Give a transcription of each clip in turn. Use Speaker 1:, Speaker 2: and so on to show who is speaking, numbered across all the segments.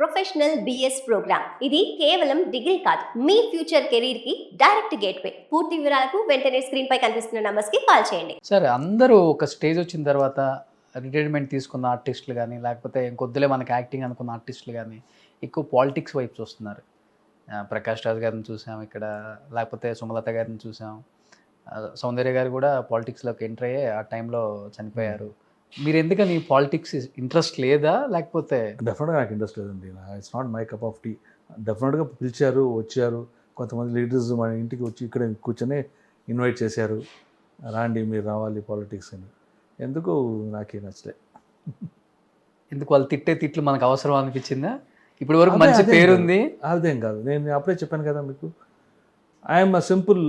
Speaker 1: Professional BS programme. ఇది కేవలం degree కాదు, మీ ఫ్యూచర్ కెరీర్ కి డైరెక్ట్ గేట్వే. పూర్తి వివరాలకు వెంటనే స్క్రీన్ పై కనిపిస్తున్న నంబర్స్ కి కాల్ చేయండి.
Speaker 2: సరే, అందరూ ఒక స్టేజ్ వచ్చిన తర్వాత రిటైర్మెంట్ తీసుకున్న ఆర్టిస్టులు కానీ, లేకపోతే ఇంకొద్దులే మనకి యాక్టింగ్ అనుకున్న ఆర్టిస్టులు కానీ ఎక్కువ పాలిటిక్స్ వైపు చూస్తున్నారు. ప్రకాష్ రాజ్ గారిని చూసాం ఇక్కడ, లేకపోతే సుమలత గారిని చూసాం, సౌందర్య గారు కూడా పాలిటిక్స్లోకి ఎంటర్ అయ్యే ఆ టైంలో చనిపోయారు. మీరు ఎందుకని పాలిటిక్స్ ఇంట్రెస్ట్ లేదా, లేకపోతే?
Speaker 3: డెఫినెట్గా నాకు ఇంట్రెస్ట్ లేదండి. It's not my cup of tea. డెఫినెట్గా పిలిచారు, వచ్చారు. కొంతమంది లీడర్స్ మన ఇంటికి వచ్చి ఇక్కడ కూర్చొని ఇన్వైట్ చేశారు, రాండి మీరు రావాలి పాలిటిక్స్ అని. ఎందుకు నాకే నచ్చలే.
Speaker 2: ఎందుకు వాళ్ళు తిట్టే తిట్లు మనకు అవసరం అనిపించిందా? ఇప్పటి వరకు మంచి పేరుంది.
Speaker 3: అదేం కాదు, నేను అప్పుడే చెప్పాను కదా మీకు, I'm a simple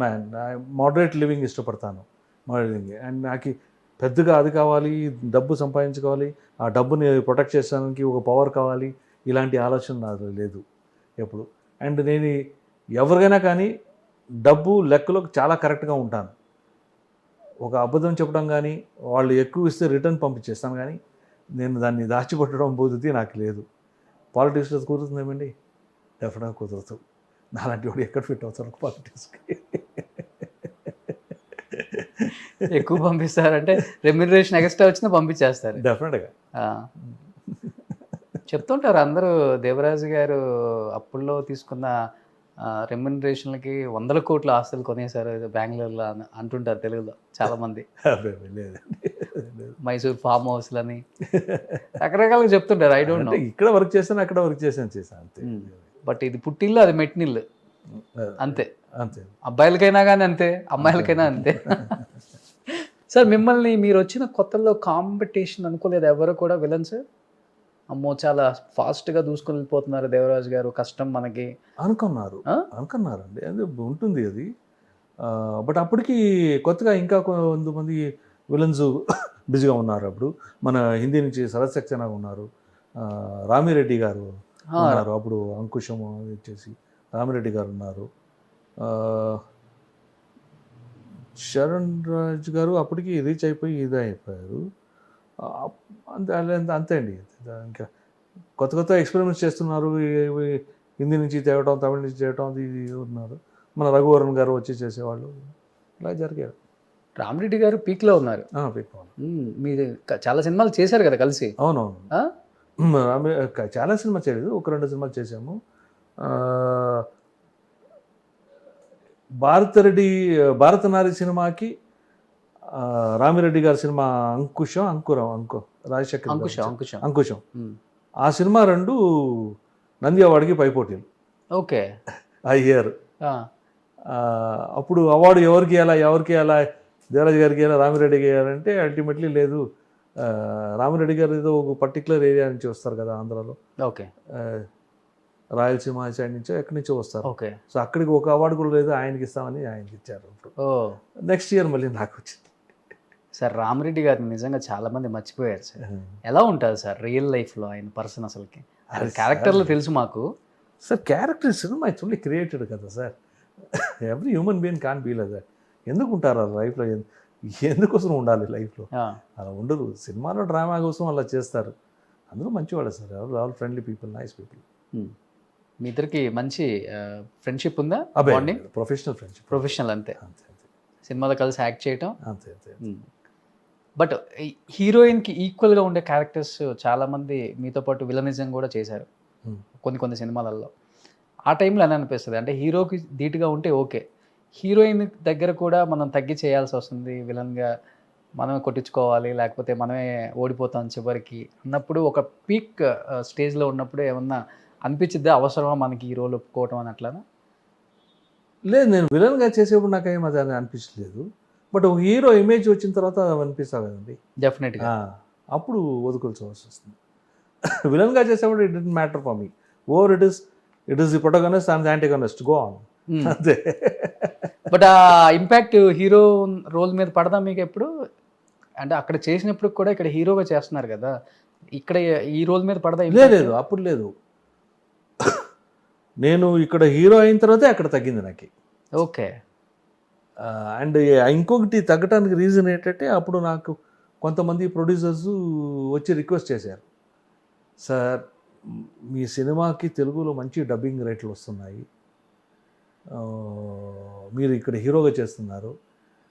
Speaker 3: man. Moderate living ఇష్టపడతాను, మోడరేటింగ్. అండ్ నాకు పెద్దగా అది కావాలి, డబ్బు సంపాదించుకోవాలి, ఆ డబ్బుని ప్రొటెక్ట్ చేసడానికి ఒక పవర్ కావాలి, ఇలాంటి ఆలోచన నాకు లేదు ఎప్పుడు. అండ్ నేను ఎవరికైనా కానీ డబ్బు లెక్కలో చాలా కరెక్ట్గా ఉంటాను. ఒక అబద్ధం చెప్పడం కానీ, వాళ్ళు ఎక్కువ ఇస్తే రిటర్న్ పంపించేస్తాను, కానీ నేను దాన్ని దాచిపెట్టడం బుద్ధి నాకు లేదు. పాలిటిక్స్లో కుదురుతుందేమండి? డెఫినెట్గా కుదరదు. నాలాంటి వాడు ఎక్కడ ఫిట్ అవుతాడు పాలిటిక్స్కి?
Speaker 2: ఎక్కువ పంపిస్తారంటే రెమ్యునరేషన్ ఎక్స్ట్రా వచ్చినా పంపించేస్తారు
Speaker 3: డెఫినెట్గా.
Speaker 2: చెప్తుంటారు అందరూ, దేవరాజు గారు అప్పుల్లో తీసుకున్న రెమ్యునరేషన్లకి 100 కోట్ల ఆస్తులు కొనేశారు బెంగళూరులో అని అంటుంటారు తెలుగులో చాలామంది. మైసూర్ ఫామ్ హౌస్లని రకరకాలుగా చెప్తుంటారు. I don't know.
Speaker 3: ఇక్కడ వర్క్ చేశాను, అక్కడ వర్క్ చేశాను అంతే.
Speaker 2: బట్ ఇది పుట్టిల్లు, అది మెట్టినిల్లు అంతే.
Speaker 3: అంతే,
Speaker 2: అబ్బాయిలకైనా కానీ అంతే, అమ్మాయిలకైనా అంతే. సార్, మిమ్మల్ని మీరు వచ్చిన కొత్తలో కాంపిటీషన్ అనుకోలేదు ఎవరు కూడా? విలన్స్ అమ్మో చాలా ఫాస్ట్గా దూసుకొని వెళ్ళిపోతున్నారు దేవరాజు గారు, కష్టం మనకి
Speaker 3: అనుకున్నారండి. అది ఉంటుంది అది. బట్ అప్పటికి కొత్తగా ఇంకా కొంతమంది విలన్స్ బిజీగా ఉన్నారు. అప్పుడు మన హిందీ నుంచి శరత్ సక్సేనా ఉన్నారు, రామిరెడ్డి గారు ఉన్నారు. అప్పుడు అంకుశం వచ్చేసి రామిరెడ్డి గారు ఉన్నారు, శరణ్ రాజ్ గారు అప్పటికి రీచ్ అయిపోయి ఇదే అయిపోయారు. అంతే అంతే అండి. ఇంకా కొత్త కొత్త ఎక్స్పెరిమెంట్స్ చేస్తున్నారు. హిందీ నుంచి తేవటం, తమిళ నుంచి తేవటం, అది ఉన్నారు. మన రఘువరన్ గారు వచ్చి చేసేవాళ్ళు, ఇలా జరిగారు.
Speaker 2: రామిరెడ్డి గారు పీక్లో ఉన్నారు. మీరు చాలా సినిమాలు చేశారు కదా కలిసి?
Speaker 3: అవునవును, చాలా సినిమా చేయలేదు, 1-2 సినిమాలు చేసాము. భారతనారి సినిమాకి రామిరెడ్డి గారి సినిమా రాజశేఖర్ అంకుశం, ఆ సినిమా 2 నంది అవార్డుకి పైపోటీలు.
Speaker 2: ఓకే,
Speaker 3: అయ్యారు. అప్పుడు అవార్డు ఎవరికి ఎలా దేవరాజు గారికి ఎలా, రామిరెడ్డికి వేయాలంటే అల్టిమేట్లీ లేదు, రామిరెడ్డి గారు ఏదో ఒక పర్టికులర్ ఏరియా నుంచి వస్తారు కదా ఆంధ్రాలో.
Speaker 2: ఓకే,
Speaker 3: రాయలసీమ సైడ్ నుంచో ఎక్కడి నుంచో వస్తారు.
Speaker 2: ఓకే,
Speaker 3: సో అక్కడికి ఒక అవార్డు కూడా లేదు, ఆయనకి ఇస్తామని ఆయనకి ఇచ్చారు. నెక్స్ట్ ఇయర్ మళ్ళీ నాకు వచ్చింది.
Speaker 2: సార్, రామిరెడ్డి గారిని నిజంగా చాలా మంది మర్చిపోయారు సార్. ఎలా ఉంటుంది సార్ రియల్ లైఫ్లో ఆయన పర్సన్? అసలుకి క్యారెక్టర్లో తెలుసు మాకు
Speaker 3: sir. Character cinema it's only created కదా sir. Every human being can be like that. ఎందుకు ఉంటారు లైఫ్లో? ఎందుకోసం ఉండాలి లైఫ్లో? అలా ఉండరు. సినిమాలో డ్రామా కోసం అలా చేస్తారు. అందరూ మంచివాడే sir, all friendly people, nice people.
Speaker 2: మీ ఇద్దరికి మంచి ఫ్రెండ్షిప్ ఉందా?
Speaker 3: ప్రొఫెషనల్
Speaker 2: అంతే. సినిమాలో కలిసి యాక్ట్ చేయటం
Speaker 3: అంతే.
Speaker 2: బట్ హీరోయిన్కి ఈక్వల్గా ఉండే క్యారెక్టర్స్ చాలామంది మీతో పాటు విలనిజం కూడా చేశారు కొన్ని సినిమాలలో. ఆ టైంలో ఎలా అనిపిస్తుంది అంటే హీరోకి ధీటుగా ఉంటే ఓకే, హీరోయిన్ దగ్గర కూడా మనం తగ్గి చేయాల్సి వస్తుంది, విలన్గా మనమే కొట్టించుకోవాలి, లేకపోతే మనమే ఓడిపోతాం చివరికి అన్నప్పుడు, ఒక పీక్ స్టేజ్లో ఉన్నప్పుడు ఏమన్నా అనిపించిద్దా అవసరమా మనకి ఈ రోల్ ఒప్పుకోవటం అని? అట్లానా?
Speaker 3: లేదు, నేను విలన్గా చేసేప్పుడు నాకేం అది అనిపించలేదు. బట్ ఒక హీరో ఇమేజ్ వచ్చిన తర్వాత అనిపిస్తుంది కదండి,
Speaker 2: డెఫినెట్గా.
Speaker 3: అప్పుడు వదుకోవాల్సి వస్తుంది. విలన్గా చేసేప్పుడు it don't matter for me. Over it is the protagonist and the antagonist, go on. అంతే.
Speaker 2: బట్ ఆ ఇంపాక్ట్ హీరో రోల్ మీద పడదా మీకు ఎప్పుడు? అంటే అక్కడ చేసినప్పుడు కూడా ఇక్కడ హీరోగా చేస్తున్నారు కదా, ఇక్కడ ఈ రోల్ మీద పడదా?
Speaker 3: లేదు, అప్పుడు లేదు. నేను ఇక్కడ హీరో అయిన తర్వాతే అక్కడ తగ్గింది నాకు.
Speaker 2: ఓకే.
Speaker 3: అండ్ ఇంకొకటి తగ్గడానికి రీజన్ ఏంటంటే, అప్పుడు నాకు కొంతమంది ప్రొడ్యూసర్స్ వచ్చి రిక్వెస్ట్ చేశారు, సార్ మీ సినిమాకి తెలుగులో మంచి డబ్బింగ్ రేట్లు వస్తున్నాయి, మీరు ఇక్కడ హీరోగా చేస్తున్నారు,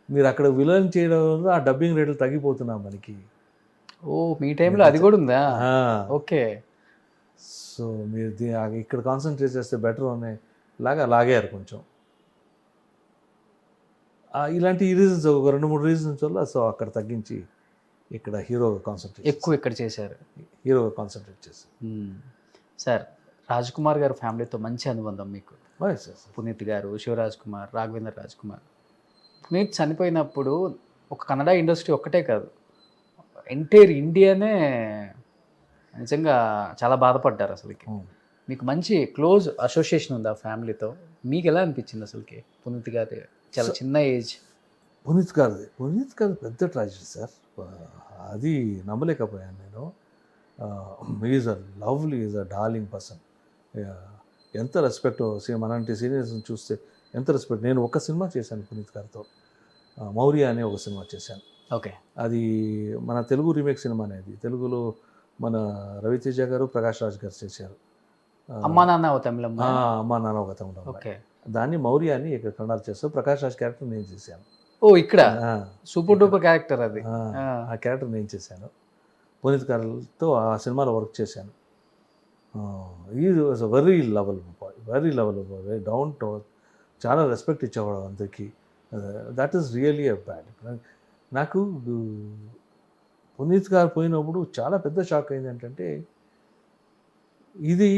Speaker 3: మీరు అక్కడ విలన్ చేయడం వల్ల ఆ డబ్బింగ్ రేట్లు తగ్గిపోతున్నాం మనకి.
Speaker 2: ఓ మీ టైంలో అది కూడా ఉందా? ఓకే.
Speaker 3: సో మీరు ఇక్కడ కాన్సన్ట్రేట్ చేస్తే బెటర్ అనే లాగా లాగారు కొంచెం. ఇలాంటి రీజన్స్ ఒక 2-3 రీజన్స్ వల్ల సో అక్కడ తగ్గించి ఇక్కడ హీరోగా కాన్సన్ట్రేట్
Speaker 2: ఎక్కువ ఇక్కడ చేశారు,
Speaker 3: హీరోగా కాన్సన్ట్రేట్ చేశారు.
Speaker 2: సార్ రాజ్ కుమార్ గారు ఫ్యామిలీతో మంచి అనుబంధం మీకు.
Speaker 3: సార్
Speaker 2: పునీత్ గారు, శివరాజ్ కుమార్, రాఘవేంద్ర రాజ్ కుమార్. పునీత్ చనిపోయినప్పుడు ఒక కన్నడ ఇండస్ట్రీ ఒక్కటే కాదు, ఎంటైర్ ఇండియానే నిజంగా చాలా బాధపడ్డారు అసలుకి. మీకు మంచి క్లోజ్ అసోసియేషన్ ఉంది ఆ ఫ్యామిలీతో. మీకు ఎలా అనిపించింది అసలుకి? పునీత్ గారి చాలా చిన్న ఏజ్.
Speaker 3: పునీత్ గారు పెద్ద ట్రాజడీ సార్. అది నమ్మలేకపోయాను నేను. Is a lovely, is a darling person. ఎంత రెస్పెక్ట్, అలాంటి సీనియర్స్ని చూస్తే ఎంత రెస్పెక్ట్. నేను ఒక సినిమా చేశాను పునీత్ గారితో, మౌర్య అనే ఒక సినిమా చేశాను.
Speaker 2: ఓకే.
Speaker 3: అది మన తెలుగు రీమేక్ సినిమా అనేది. తెలుగులో మన రవితేజ గారు, ప్రకాష్ రాజ్ గారు చేశారు.
Speaker 2: అమ్మా నాన్న ఓ తమిళం.
Speaker 3: అమ్మా నాన్న ఒక తమిళం.
Speaker 2: ఓకే.
Speaker 3: దాన్ని మౌర్య అని ఇక్కడ కన్నడ చేస్తాను. ప్రకాష్ రాజ్ క్యారెక్టర్ నేను చేశాను.
Speaker 2: ఓ ఇక్కడ సూపర్ డూపర్ క్యారెక్టర్ అది.
Speaker 3: ఆ క్యారెక్టర్ నేను చేశాను. పునీత్ గారితో ఆ సినిమాలో వర్క్ చేశాను. Is was very lovely boy, very down to earth. చాలా రెస్పెక్ట్ ఇచ్చేవాడు అందరికీ. That is really a bad. నాకు పునీత్ గారు పోయినప్పుడు చాలా పెద్ద షాక్ అయింది ఏంటంటే, ఇది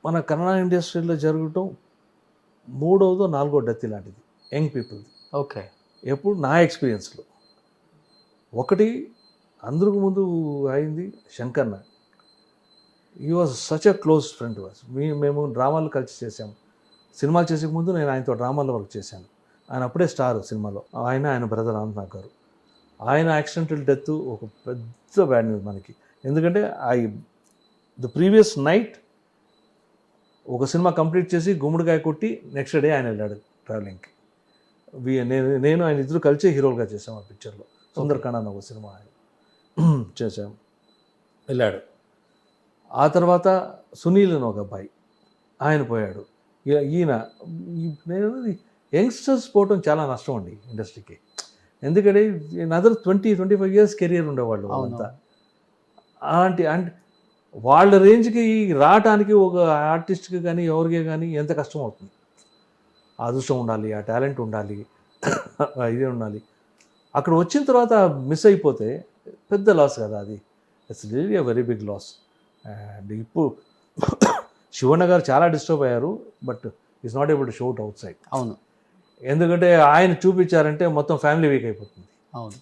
Speaker 3: మన కన్నడ ఇండస్ట్రీలో జరగటం 3వ 4వ డెత్ ఇలాంటిది యంగ్ పీపుల్ది.
Speaker 2: ఓకే.
Speaker 3: ఎప్పుడు నా ఎక్స్పీరియన్స్లో ఒకటి అందరికి ముందు అయింది శంకర్న. ఈ was such a close friend was. మేము డ్రామాలు కలిసి చేసాము. సినిమాలు చేసే ముందు నేను ఆయనతో డ్రామాలో వర్క్ చేశాను. ఆయన అప్పుడే స్టార్ సినిమాలో. ఆయన బ్రదర్ అనంతనాగ్ గారు. ఆయన యాక్సిడెంటల్ డెత్ ఒక పెద్ద బ్యాడ్ న్యూస్ మనకి. ఎందుకంటే ద ప్రీవియస్ నైట్ ఒక సినిమా కంప్లీట్ చేసి గుమ్మడికాయ కొట్టి నెక్స్ట్ డే ఆయన వెళ్ళాడు ట్రావెలింగ్కి. నేను ఆయన ఇద్దరు కలిసి హీరోలుగా చేసాం ఆ పిక్చర్లో. సుందరకాండ అన్న ఒక సినిమా ఆయన చేసాం, వెళ్ళాడు. ఆ తర్వాత సునీల్ అని ఒక అబ్బాయి, ఆయన పోయాడు. ఈయన నేను యంగ్స్టర్స్ పోవటం చాలా నష్టం అండి ఇండస్ట్రీకి. ఎందుకంటే అదర్ 20-25 ఇయర్స్ కెరియర్ ఉండేవాళ్ళు అంతా. అంటే వాళ్ళ రేంజ్కి రావటానికి ఒక ఆర్టిస్ట్కి కానీ ఎవరికి కానీ ఎంత కష్టం అవుతుంది. ఆ అదృష్టం ఉండాలి, ఆ టాలెంట్ ఉండాలి, ఇదే ఉండాలి. అక్కడ వచ్చిన తర్వాత మిస్ అయిపోతే పెద్ద లాస్ కదా అది. It's really a very big loss. And ఇప్పుడు శివన్న గారు చాలా డిస్టర్బ్ అయ్యారు, but is not able to show it outside.
Speaker 2: అవును.
Speaker 3: ఎందుకంటే ఆయన చూపించారంటే మొత్తం ఫ్యామిలీ వీక్ అయిపోతుంది.
Speaker 2: అవును.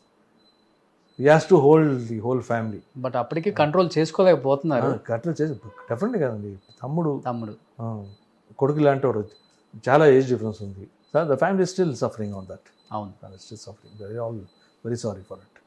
Speaker 3: He has to hold the whole family.
Speaker 2: But అప్పటికి కంట్రోల్ చేసుకోలేకపోతున్నారు.
Speaker 3: కంట్రోల్ చేసి డెఫినెట్లీ కదండి. తమ్ముడు కొడుకు లాంటి వాడు, చాలా ఏజ్ డిఫరెన్స్ ఉంది. So the family still suffering on that.
Speaker 2: అవును,
Speaker 3: still suffering. Very sorry for it.